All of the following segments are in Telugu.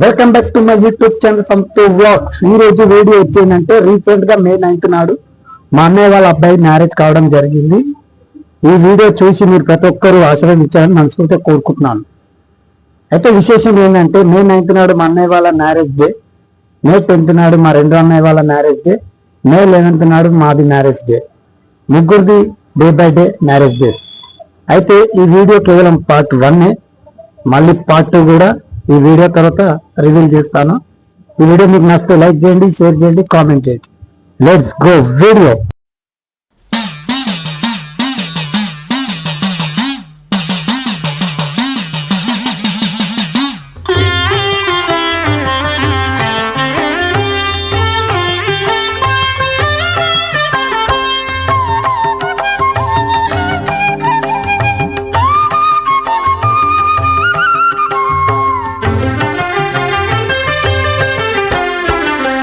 Welcome back to my YouTube channel Santhu vlogs. ఈ రోజు వీడియో వచ్చిందంటే రీసెంట్ గా May 9th నాడు మా అన్నయ్య వాళ్ళ అబ్బాయి మ్యారేజ్ కావడం జరిగింది. ఈ వీడియో చూసి మీరు ప్రతి ఒక్కరూ ఆశీర్వదించాలని మనస్ఫూర్తిగా కోరుకుంటున్నాను. అయితే విశేషం ఏంటంటే May 9th నాడు మా అన్నయ్య వాళ్ళ మ్యారేజ్ డే, May 10th నాడు మా రెండో అన్నయ్య వాళ్ళ మ్యారేజ్ డే, May 11th నాడు మాది మ్యారేజ్ డే. ముగ్గురిది day by day marriage day. అయితే ఈ వీడియో కేవలం పార్ట్ 1, మళ్ళీ పార్ట్ 2 కూడా ఈ వీడియో తర్వాత రివీల్ చేస్తాను. ఈ వీడియో మీకు నచ్చితే లైక్ చేయండి, షేర్ చేయండి, కామెంట్ చేయండి. Let's go video.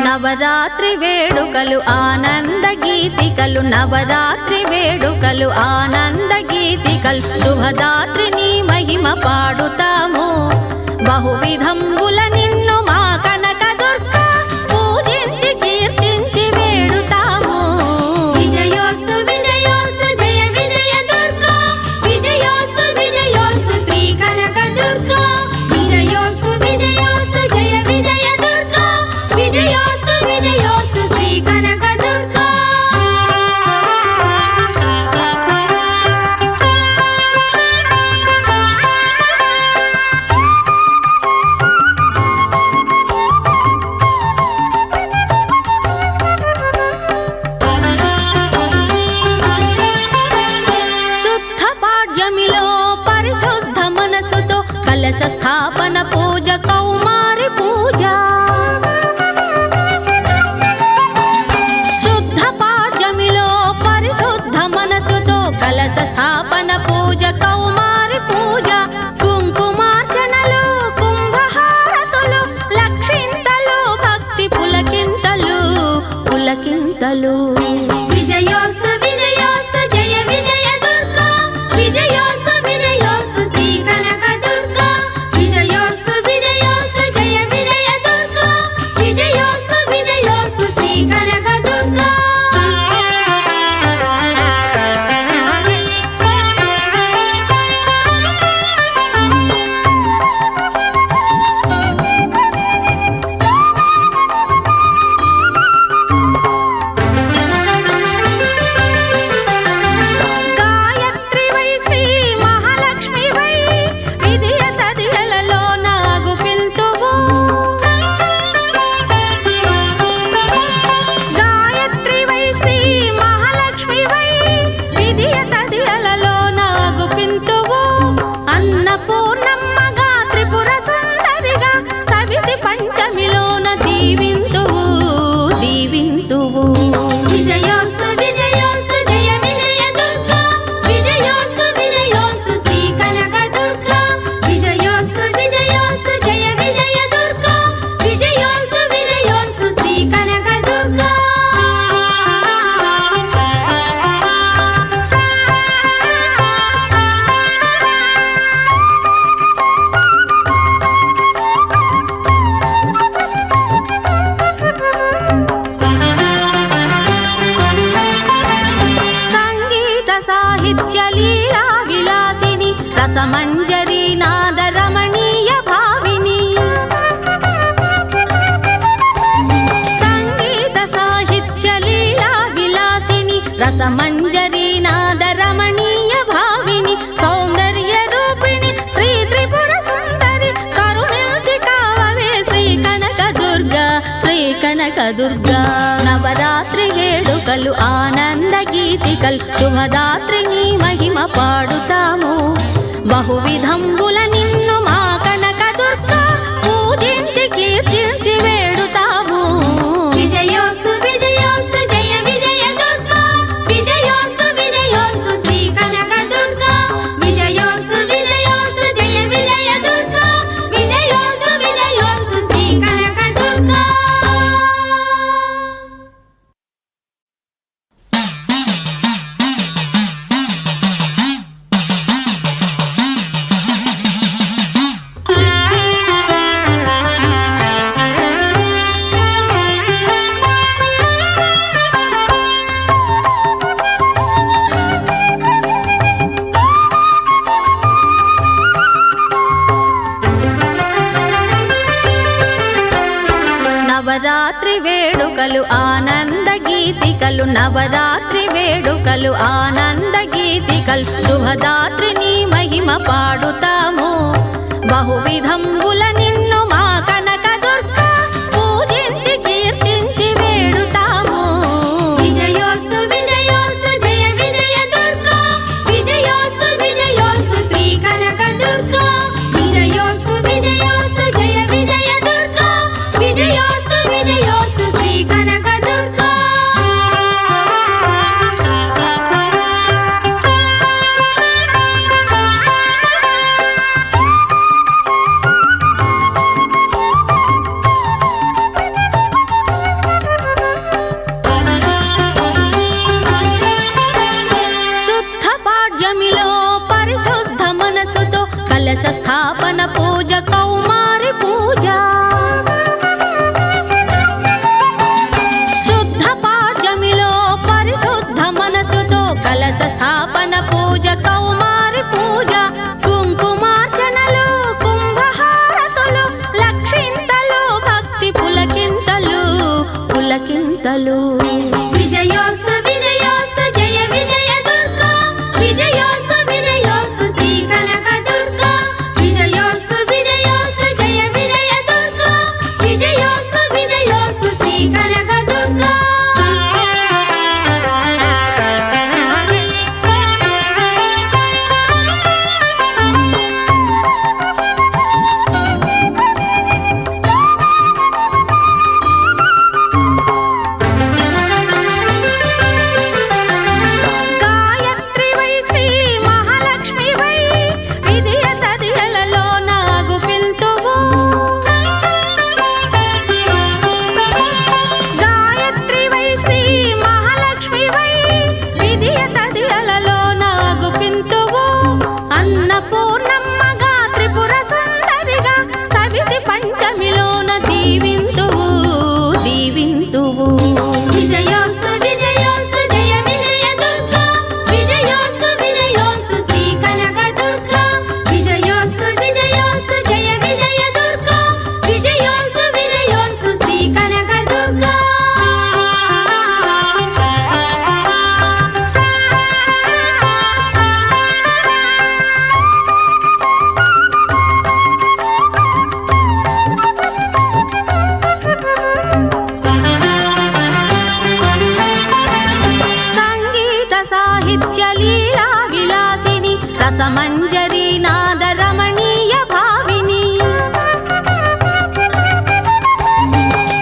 నవరాత్రి వేడుకలు ఆనంద గీతికలు, నవరాత్రి వేడుకలు ఆనంద గీతికలు, శుభదాత్రి నీ మహిమ పాడుతాము. బహువిధంబుల నిన్ను మా కనక దుర్గా పూజించి కీర్తించి వేడుతాము. విజయోస్తు విజయోస్తు జయ విజయ దుర్గా, విజయోస్తు విజయోస్తు శ్రీ కనక దుర్గా, విజయోస్తు విజయోస్తు జయ విజయ దుర్గా, విజయోస్తు విజయోస్తు శ్రీ కనక దుర్గా. శుద్ధ పాడ్యమిలో పరిశుద్ధ మనసుతో కలశ స్థాపన పూజ, కౌమారి పూజ. శుద్ధ పాడ్యమిలో పరిశుద్ధ మనసుతో కలశ స్థాపన పూజ, కౌమారి పూజ. కుంకుమార్చనలు, కుంభహారతులు, లక్షింతలు, భక్తి పులకింతలు పులకింతలు. విజయోస్తు విజయోస్తు జయ విజయ దుర్గా, విజయోస్తు విజయోస్తు శ్రీ కనక దుర్గా, విజయోస్తు విజయోస్తు జయ విజయ దుర్గా, విజయోస్తు విజయోస్తు శ్రీ కనక దుర్గా. గాయత్రి వై శ్రీ మహాలక్ష్మి వై, విధియ తదియలలో నాగు పిల్తువు. గాయత్రి వై శ్రీ మహాలక్ష్మి వై, విధియ తదియలలో నాగు పింతువు. అన్నపూర్ణమ్మగా త్రిపుర సుందరిగా సవితి పంచమిలోన దీవింతువు దీవింతువు. విజయోస్తు విజయోస్తు జయ విజయ దుర్గా, విజయోస్తు విజయోస్తు శ్రీ కనక దుర్గా, విజయోస్తు విజయోస్తు జయ విజయ దుర్గా, విజయోస్తు విజయోస్తు శ్రీ కనక దుర్గా. సంగీత సాహిత్య లీలా విలాసిని, రసమంజరి నాద రమణీయ భావిని. సంగీత సాహిత్య లీలా విలాసిని, రసమంజరి నాద రమణీయ భావిని. సౌందర్య రూపిణి శ్రీ త్రిపుర సుందరి, కరుణించి కావవే శ్రీ కనక దుర్గా, శ్రీ కనక దుర్గా. నవరాత్రి వేడుకలు ఆనంద గీతికలు, శుభదాత్రి నీ మహిమ పాడుతాము. బహువిధంబుల నిన్ను మా కనక దుర్గా పూజించి కీర్తించి వేడుతాము. విజయోస్తు విజయోస్తు జయ విజయ దుర్గా, విజయోస్తు విజయోస్తు శ్రీ కనక దుర్గా, విజయోస్తు విజయోస్తు జయ విజయ దుర్గా, విజయోస్తు విజయోస్తు శ్రీ కనక దుర్గా. నవరాత్రి వేడుకలు ఆనంద గీతికలు నవరాత్రి వేడుకలు ఆనంద గీతికలు శుభదాత్రి నీ మహిమ పాడుతాము బహువిధంబుల నిన్ను మా కనక దుర్గా పూజించి కీర్తించి వేడుతాము విజయోస్తు విజయోస్తు జయ విజయ దుర్గా విజయోస్తు విజయోస్తు శ్రీ కనక దుర్గా విజయోస్తు విజయోస్తు జయ విజయ దుర్గా విజయోస్తు విజయోస్తు శ్రీ కనక దుర్గా శుద్ధ పాడ్యమిలో పరిశుద్ధ మనసుతో కలశ స్థాపన పూజ కౌమారి పూజ శుద్ధ పాడ్యమిలో పరిశుద్ధ మనసుతో కలశ స్థాపన పూజ కౌమారి పూజ కుంకుమార్చనలు కుంభహారతులు లక్షింతలు భక్తి పులకింతలు పులకింతలు విజయోస్తు విజయోస్తు జయ విజయ దుర్గా విజయోస్తు విజయోస్తు శ్రీ కనక దుర్గా విజయోస్తు విజయోస్తు జయ విజయ దుర్గా విజయోస్తు విజయోస్తు శ్రీ కనక దుర్గా గాయత్రి వై శ్రీ మహాలక్ష్మి వై విధియ తదియలలో నాగు పింతువు గాయత్రి వై శ్రీ మహాలక్ష్మి వై విధియ తదియలలో నాగు పింతువు అన్నపూర్ణమ్మగా త్రిపుర సుందరిగా సవితి పంచమిలోన దీవింతువు దీవింతువు విజయోస్తు విజయోస్తు జయ విజయ దుర్గా విజయోస్తు విజయోస్తు శ్రీ కనక దుర్గా విజయోస్తు విజయోస్తు జయ విజయ దుర్గా విజయోస్తు విజయోస్తు శ్రీ కనక దుర్గా సంగీత సాహిత్య లీలా విలాసిని రసమంజరి నాద రమణీయ భావిని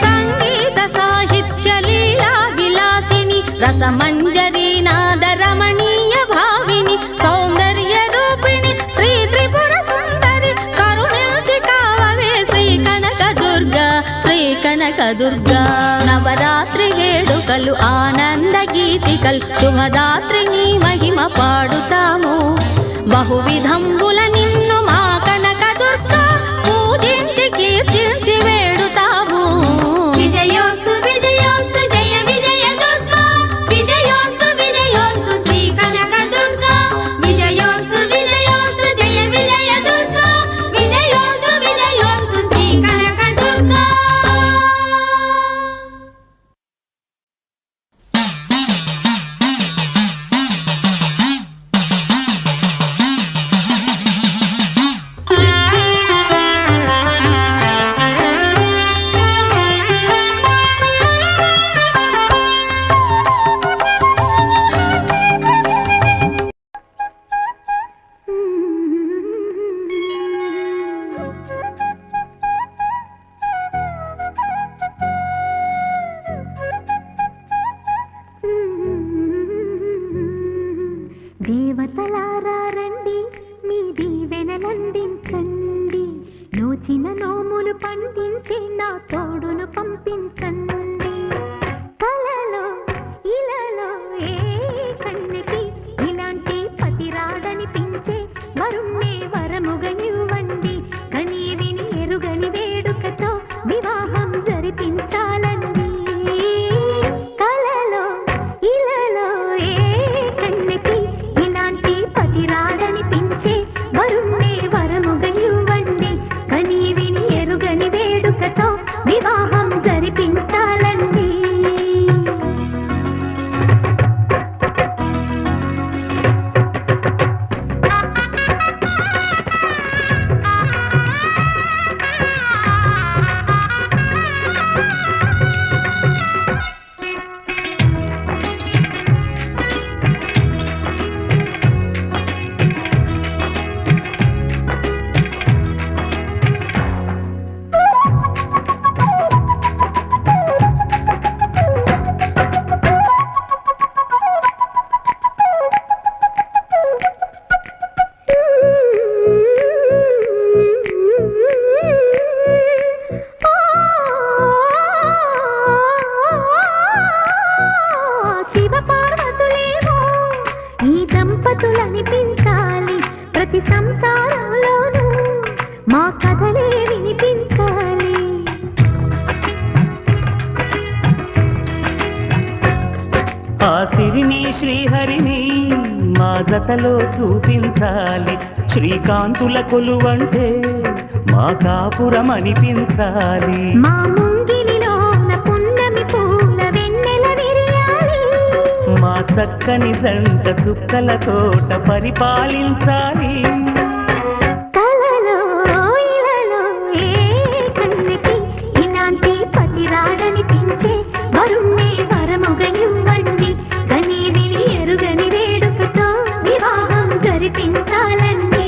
సంగీత సాహిత్య లీలా విలాసిని రసమంజరి నాద రమణీయ భావిని సౌందర్య రూపిణి శ్రీ త్రిపుర సుందరి కరుణించి కావవే శ్రీ కనక దుర్గా శ్రీ కనక దుర్గా నవరాత్రి వేడుకలు ఆనంద గీతికలు శుభదాత్రి నీ మహిమ పాడుతాము బహువిధంబుల నిన్ను మా కనక దుర్గా పూజించి కీర్తించి వేడుతాము విజయోస్తు విజయోస్తు జయ విజయ దుర్గా విజయోస్తు విజయోస్తు శ్రీ కనక దుర్గా విజయోస్తు విజయోస్తు జయ విజయ దుర్గా విజయోస్తు విజయోస్తు శ్రీ కనక దుర్గా దేవతలారా రండి మీ దీవెనలందించండి నోచిన నోములు పండించి నా తోడును పంపించండి కలలో ఇలలో ఏ కన్నెకి ఇలాంటి పతి రాడనిపించే వరుణ్ణే వరముగా ఇవ్వండి కని విని ఎరుగని వేడుకతో వివాహం జరిపించాలండి కలలో ఇలలో ఏ కన్నెకి ఇలాంటి పతి రాడనిపించే వరుణ్ణే వరముగా ఇవ్వండి కని విని ఎరుగని వేడుకతో వివాహం సంసారంలోనూ మా కథలే వినిపించాలి. ఆ సిరిని శ్రీహరిని మా జతలో చూపించాలి. శ్రీకాంతుల కొలువంటే మా కాపురం అనిపించాలి. మా ముంగిలిలోన పున్నమి పూల వెన్నెల విరియాలి. మా చక్కని జంట చుక్కల తోట పరిపాలించాలి. కలలో ఇలలో ఏ కన్నెకి ఇలాంటి పతి రాడనిపించే వరుణ్ణి వరముగా ఇవ్వండి. కని విని ఎరుగని వేడుకతో వివాహం జరిపించాలండి.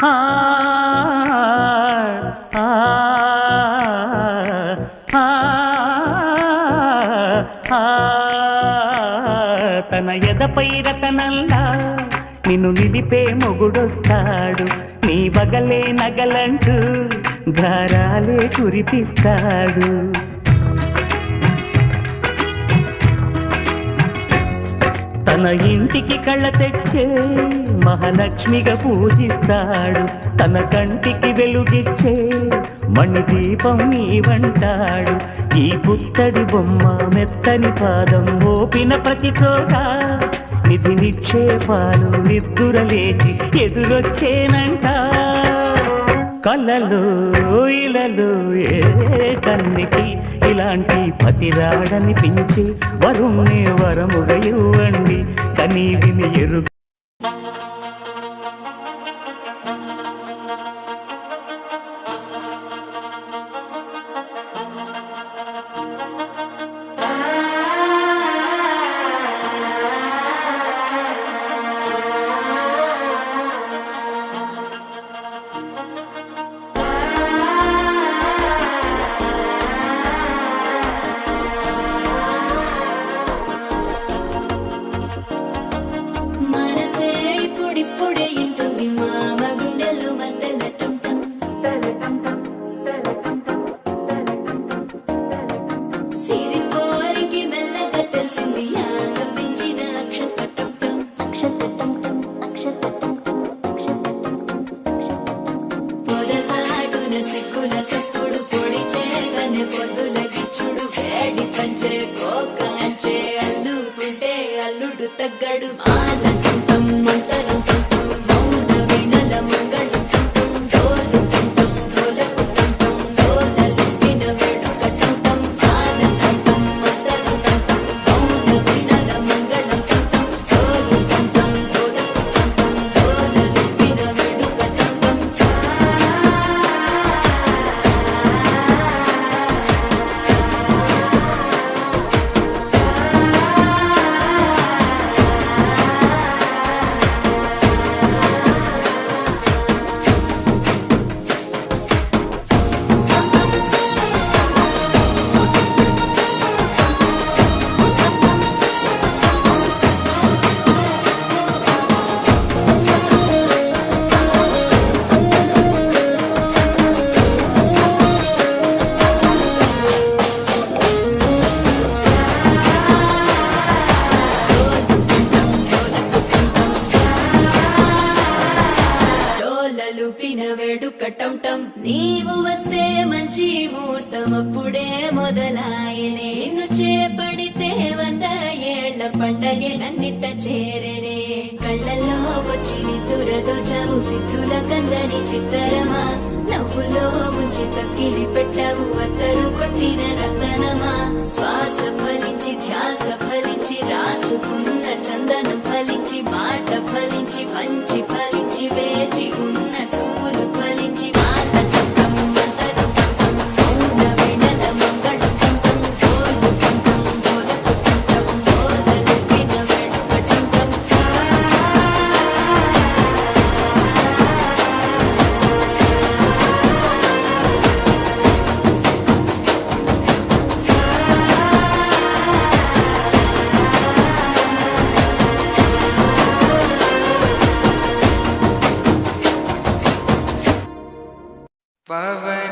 ఆ ఆ ఆ ఆ తన ఎదపై రతనల్లా నిన్ను నిలిపే మొగుడొస్తాడు. నీ బగలే నగలంటూ గారాలే కురిపిస్తాడు. తన ఇంటికి కళ్ళ తెచ్చే మహాలక్ష్మిగా పూజిస్తాడు. తన కంటికి వెలుగిచ్చే మణిదీపం నీవంటాడు. ఈ పుత్తడి బొమ్మ మెత్తని పాదం మోపిన ప్రతి చోట నిధి నిక్షేపాలు నిద్దురలేచి ఎదురొచ్చేనంట. కలలో ఇలలో ఏ కన్నికి ఇలాంటి పతిరాడనిపించి వరుణ్ణి వరముగా ఇవ్వండి. కనీ విని ఎరుగు తగ్గడు ఆలంటం మంతరం మౌన వినల మంగళం డోలు డోలకు డోలలు విన వేడుకటం ఆలంటం మంతరం మౌన వినల మంగళం డోలు డోలకు డోలలు విన వేడుకటం పిన వేడుకటం టం నీవు వస్తే మంచి ముహూర్తం అప్పుడే మొదలాయనే నిన్ను చేపడితే 100 ఏళ్ల పండగే నన్నిట్ట చేరనే కళ్ళల్లో వచ్చి నిద్దురతో చావు సిద్ధుల కందని చిత్తరమా నవ్వులో ముంచి చక్కిలి పెట్టావు అత్తరు కొట్టిన రతనమా శ్వాస ఫలించి ధ్యాస ఫలించి రాసుకున్న చందనం ఫలించి మాట ఫలించి మంచి ఫలించి వేచి ఉన్న చూపులు ఫలించి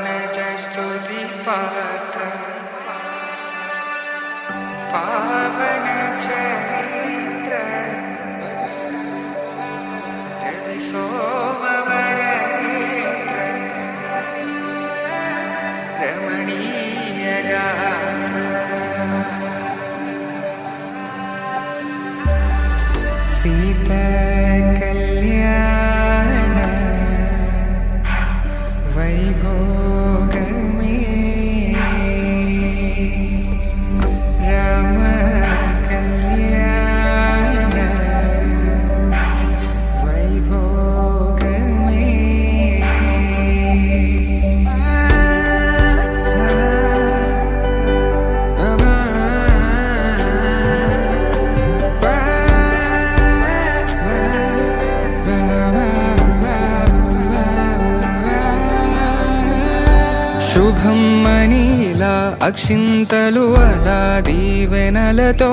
स्तुति पात्र पावन चरित्र रवि सोमवर नेत्र रमणीय गात्र सीता कल्याण वैभोग में राम कल्याण वैभोग శుభం మనీలా అక్షింతలు అలా దీవెనలతో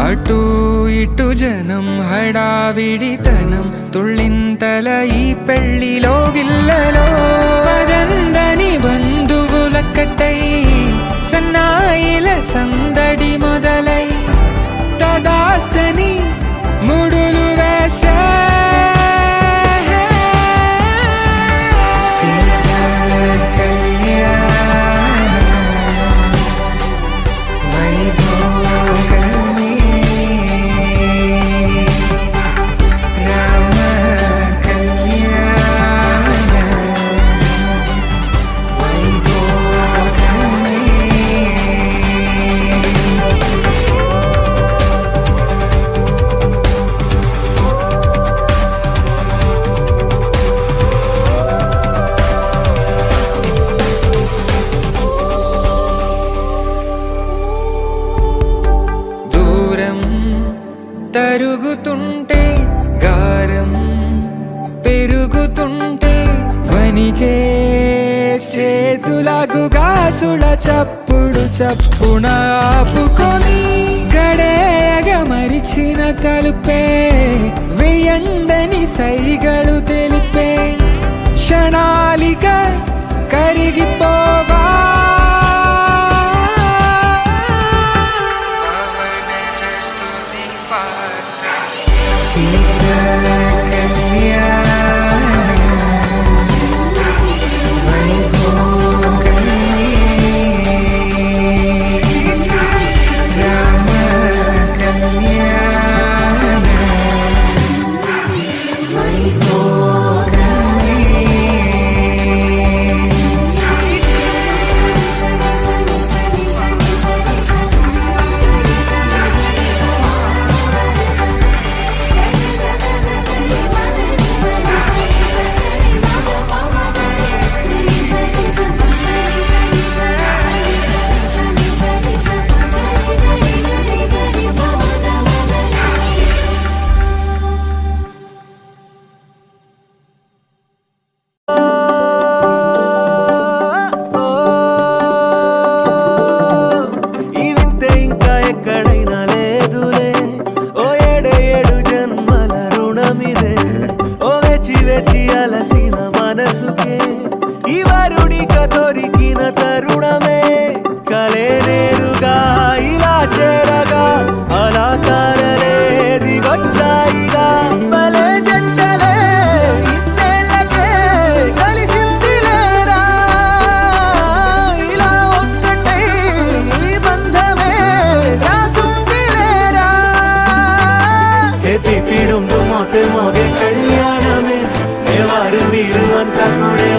అటు ఇటు జనం హడావిడితనం తుళ్ళింతల ఈ పెళ్లిలో గిల్లలో పదందని బంధువులక్కటై సన్నాయిల సందడి మొదలై తదాస్తని ముడులు వేసే తరుగుతుంటే గారం పెరుగుతుంటే వనికే చేతులకు గాసుల చప్పుడు చప్పున ఆపుకొని గడేయగ మరిచిన తలుపే వేయండని సైగలు తెలిపే క్షణాలిక కరిగిపోవా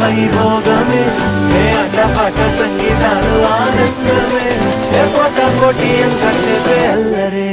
వైభోగమే అడ్డపాట సంగీతాలు ఆనందమే కోట కోటి అంకట్టేసే అల్లరే